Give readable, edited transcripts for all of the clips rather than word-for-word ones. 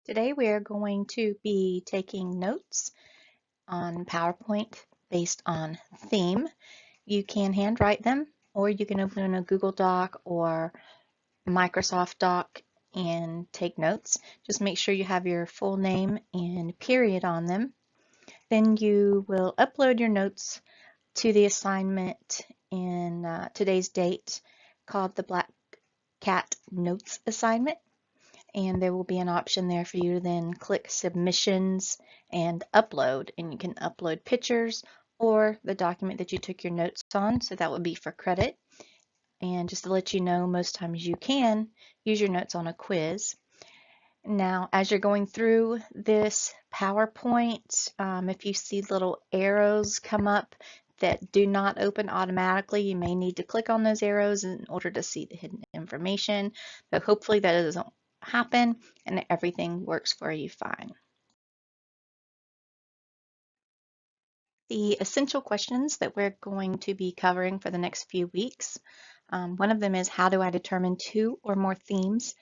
Today we are going to be taking notes on PowerPoint based on theme. You can handwrite them, or you can open a Google Doc or Microsoft Doc and take notes. Just make sure you have your full name and period on them. Then you will upload your notes to the assignment in today's date called the Black Cat Notes Assignment. And there will be an option there for you to then click submissions and upload, and you can upload pictures or the document that you took your notes on, so that would be for credit. And just to let you know, most times you can use your notes on a quiz. Now, as you're going through this PowerPoint, if you see little arrows come up that do not open automatically, you may need to click on those arrows in order to see the hidden information, but hopefully that doesn't happen and everything works for you fine. The essential questions that we're going to be covering for the next few weeks, one of them is, how do I determine two or more themes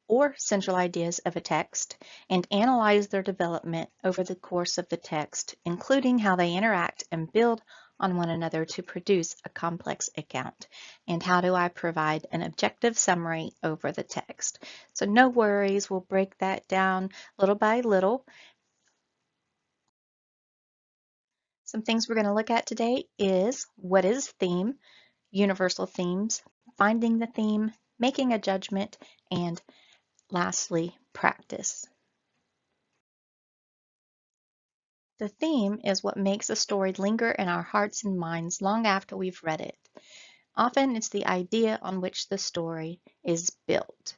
or central ideas of a text and analyze their development over the course of the text, including how they interact and build on one another to produce a complex account? And how do I provide an objective summary over the text? So no worries, we'll break that down little by little. Some things we're going to look at today is, what is theme, universal themes, finding the theme, making a judgment, and lastly, practice. The theme is what makes a story linger in our hearts and minds long after we've read it. Often it's the idea on which the story is built.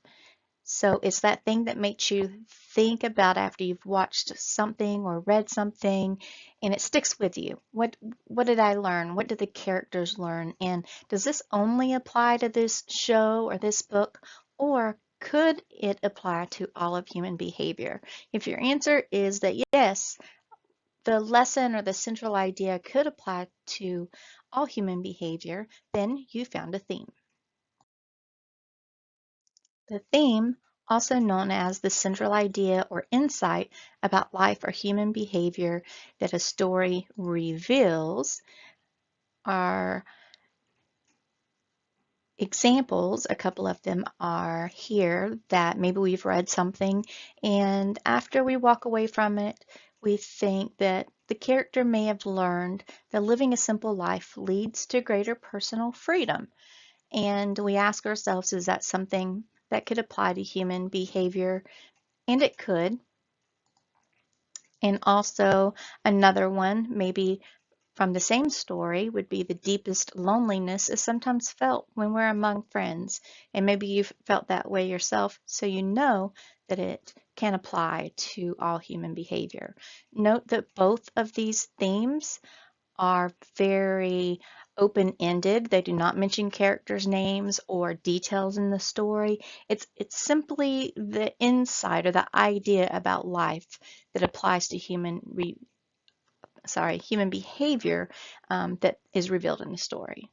So it's that thing that makes you think about after you've watched something or read something, and it sticks with you. What did I learn? What did the characters learn? And does this only apply to this show or this book, or could it apply to all of human behavior? If your answer is that yes, the lesson or the central idea could apply to all human behavior, then you found a theme. The theme, also known as the central idea or insight about life or human behavior that a story reveals, are examples. A couple of them are here that maybe we've read something, and after we walk away from it, we think that the character may have learned that living a simple life leads to greater personal freedom. And we ask ourselves, is that something that could apply to human behavior? And it could. And also another one, maybe from the same story, would be, the deepest loneliness is sometimes felt when we're among friends. And maybe you've felt that way yourself, so you know that it can apply to all human behavior. Note that both of these themes are very open-ended. They do not mention characters' names or details in the story. It's simply the insight or the idea about life that applies to human behavior that is revealed in the story.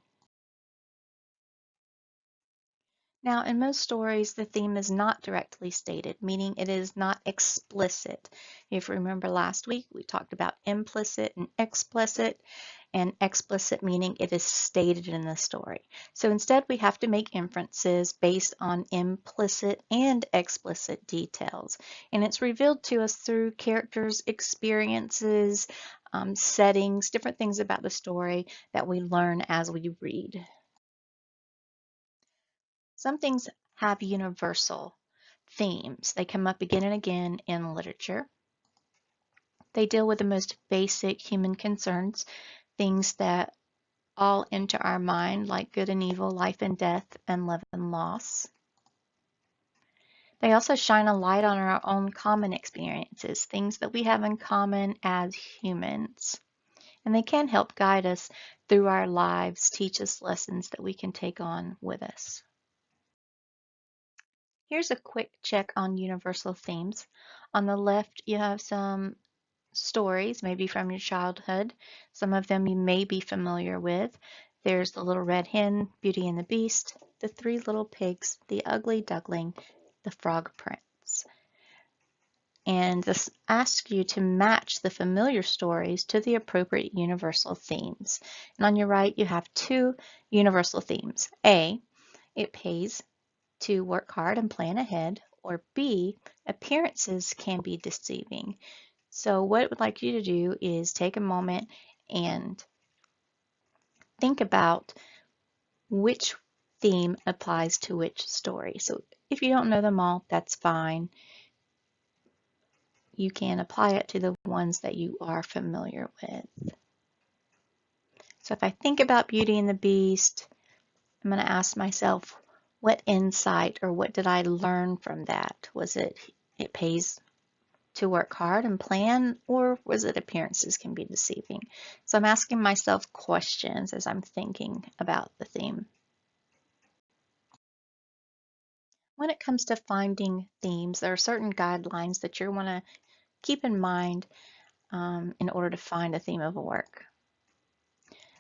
Now, in most stories, the theme is not directly stated, meaning it is not explicit. If you remember last week, we talked about implicit and explicit meaning it is stated in the story. So instead, we have to make inferences based on implicit and explicit details. And it's revealed to us through characters' experiences, settings, different things about the story that we learn as we read. Some things have universal themes. They come up again and again in literature. They deal with the most basic human concerns, things that all enter our mind, like good and evil, life and death, and love and loss. They also shine a light on our own common experiences, things that we have in common as humans. And they can help guide us through our lives, teach us lessons that we can take on with us. Here's a quick check on universal themes. On the left, you have some stories, maybe from your childhood. Some of them you may be familiar with. There's the Little Red Hen, Beauty and the Beast, the Three Little Pigs, The Ugly Duckling, The Frog Prince. And this asks you to match the familiar stories to the appropriate universal themes. And on your right, you have two universal themes. A, it pays to work hard and plan ahead, or B, appearances can be deceiving. So what I would like you to do is take a moment and think about which theme applies to which story. So if you don't know them all, that's fine. You can apply it to the ones that you are familiar with. So if I think about Beauty and the Beast, I'm going to ask myself, what insight or what did I learn from that? Was it pays to work hard and plan, or was it appearances can be deceiving? So I'm asking myself questions as I'm thinking about the theme. When it comes to finding themes, there are certain guidelines that you want to keep in mind in order to find a theme of a work.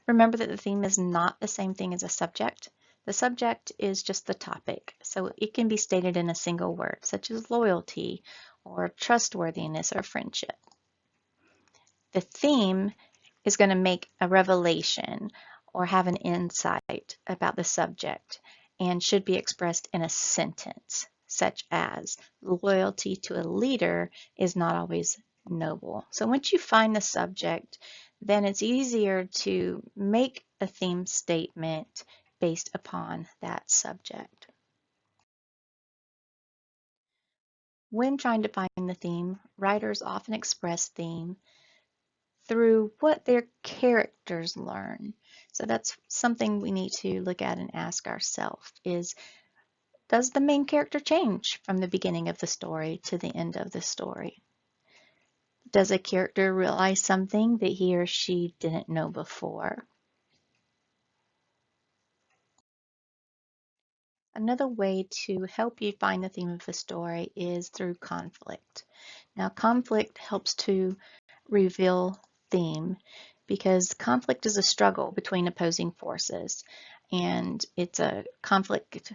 Remember that the theme is not the same thing as a subject. The subject is just the topic, so it can be stated in a single word, such as loyalty or trustworthiness or friendship. The theme is going to make a revelation or have an insight about the subject and should be expressed in a sentence, such as loyalty to a leader is not always noble. So once you find the subject, then it's easier to make a theme statement based upon that subject. When trying to find the theme, writers often express theme through what their characters learn. So that's something we need to look at and ask ourselves is, does the main character change from the beginning of the story to the end of the story? Does a character realize something that he or she didn't know before? Another way to help you find the theme of the story is through conflict. Now, conflict helps to reveal theme because conflict is a struggle between opposing forces, and it's a conflict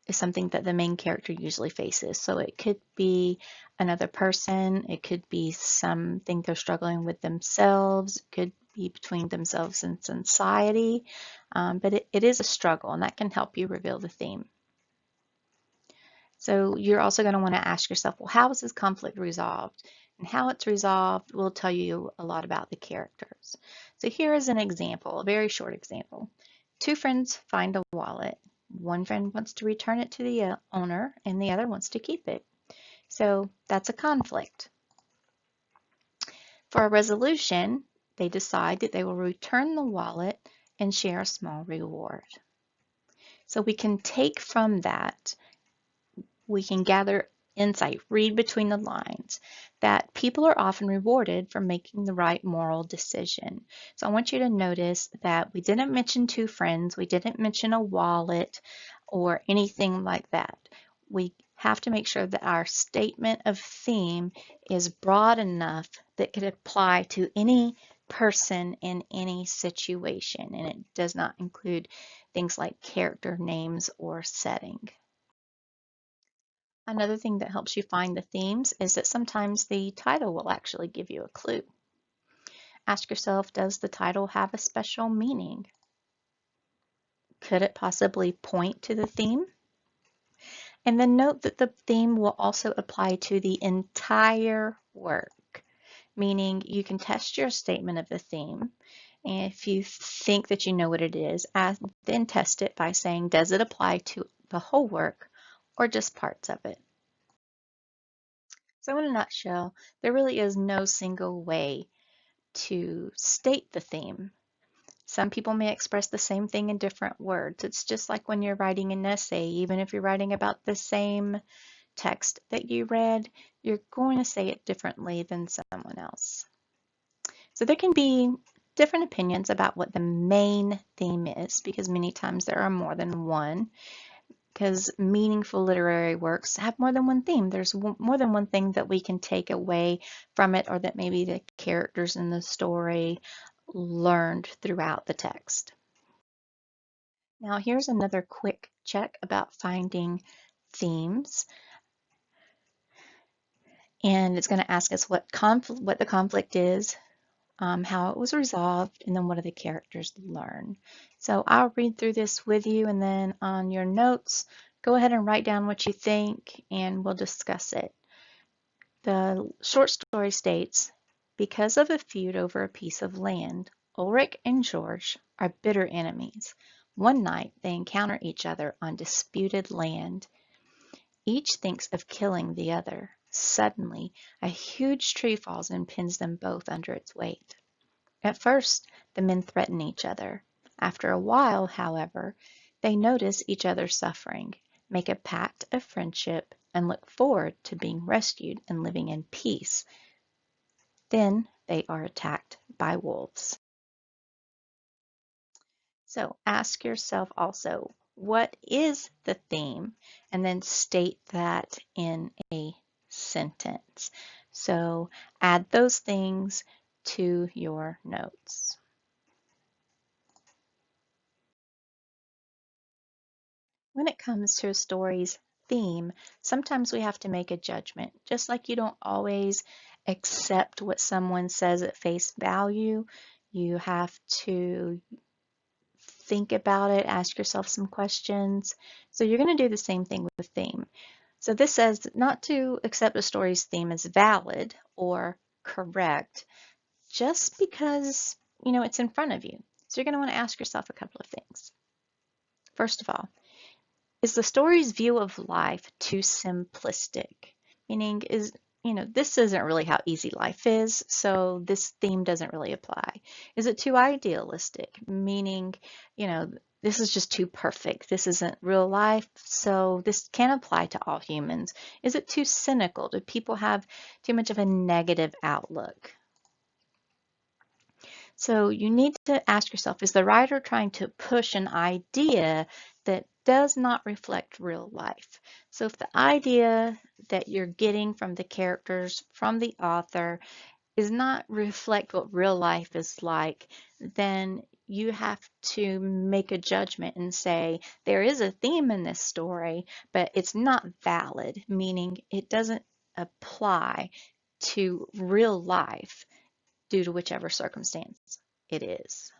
is something that the main character usually faces. So it could be another person, it could be something they're struggling with themselves, it could be between themselves and society, but it is a struggle, and that can help you reveal the theme. So you're also going to want to ask yourself, well, how is this conflict resolved? And how it's resolved will tell you a lot about the characters. So here is an example, a very short example. Two friends find a wallet. One friend wants to return it to the owner, and the other wants to keep it. So that's a conflict. For a resolution, they decide that they will return the wallet and share a small reward. So we can take from that, we can gather insight, read between the lines, that people are often rewarded for making the right moral decision. So I want you to notice that we didn't mention two friends, we didn't mention a wallet or anything like that. We have to make sure that our statement of theme is broad enough that could apply to any person in any situation, and it does not include things like character names or setting. Another thing that helps you find the themes is that sometimes the title will actually give you a clue. Ask yourself, does the title have a special meaning? Could it possibly point to the theme? And then note that the theme will also apply to the entire work, meaning you can test your statement of the theme. And if you think that you know what it is, then test it by saying, does it apply to the whole work or just parts of it? So in a nutshell, there really is no single way to state the theme. Some people may express the same thing in different words. It's just like when you're writing an essay, even if you're writing about the same text that you read, you're going to say it differently than someone else. So there can be different opinions about what the main theme is, because many times there are more than one. Because meaningful literary works have more than one theme. There's more than one thing that we can take away from it, or that maybe the characters in the story learned throughout the text. Now here's another quick check about finding themes. And it's going to ask us what the conflict is, how it was resolved, and then what do the characters learn. So I'll read through this with you, and then on your notes, go ahead and write down what you think, and we'll discuss it. The short story states, because of a feud over a piece of land, Ulrich and George are bitter enemies. One night, they encounter each other on disputed land. Each thinks of killing the other. Suddenly, a huge tree falls and pins them both under its weight. At first, the men threaten each other. After a while, however, they notice each other's suffering, make a pact of friendship, and look forward to being rescued and living in peace. Then they are attacked by wolves. So ask yourself also, what is the theme? And then state that in a sentence. So add those things to your notes. When it comes to a story's theme, sometimes we have to make a judgment. Just like you don't always accept what someone says at face value, you have to think about it, ask yourself some questions. So you're going to do the same thing with theme. So this says not to accept a story's theme as valid or correct just because, it's in front of you. So you're going to want to ask yourself a couple of things. First of all, is the story's view of life too simplistic? Meaning, this isn't really how easy life is, so this theme doesn't really apply. Is it too idealistic? Meaning, this is just too perfect. This isn't real life, so this can't apply to all humans. Is it too cynical? Do people have too much of a negative outlook? So you need to ask yourself, is the writer trying to push an idea that does not reflect real life? So if the idea that you're getting from the characters, from the author, is not reflect what real life is like, then you have to make a judgment and say, there is a theme in this story, but it's not valid, meaning it doesn't apply to real life due to whichever circumstance it is.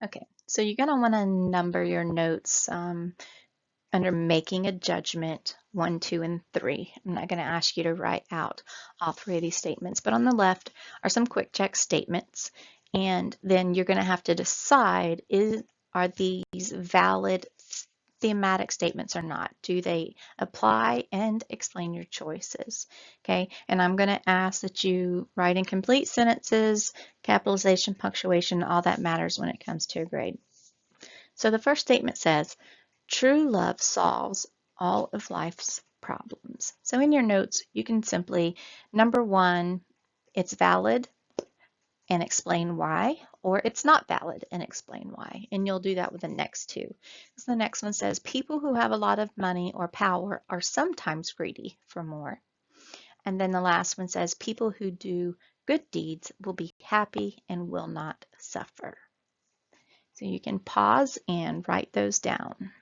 Okay, so you're going to want to number your notes under making a judgment 1, 2, and 3. I'm not going to ask you to write out all 3 of these statements, but on the left are some quick check statements, and then you're going to have to decide, are these valid thematic statements or not? Do they apply, and explain your choices? Okay, and I'm going to ask that you write in complete sentences, capitalization, punctuation, all that matters when it comes to a grade. So the first statement says, true love solves all of life's problems. So in your notes, you can simply, number 1, it's valid and explain why, or it's not valid and explain why. And you'll do that with the next 2. So the next one says, people who have a lot of money or power are sometimes greedy for more. And then the last one says, people who do good deeds will be happy and will not suffer. So you can pause and write those down.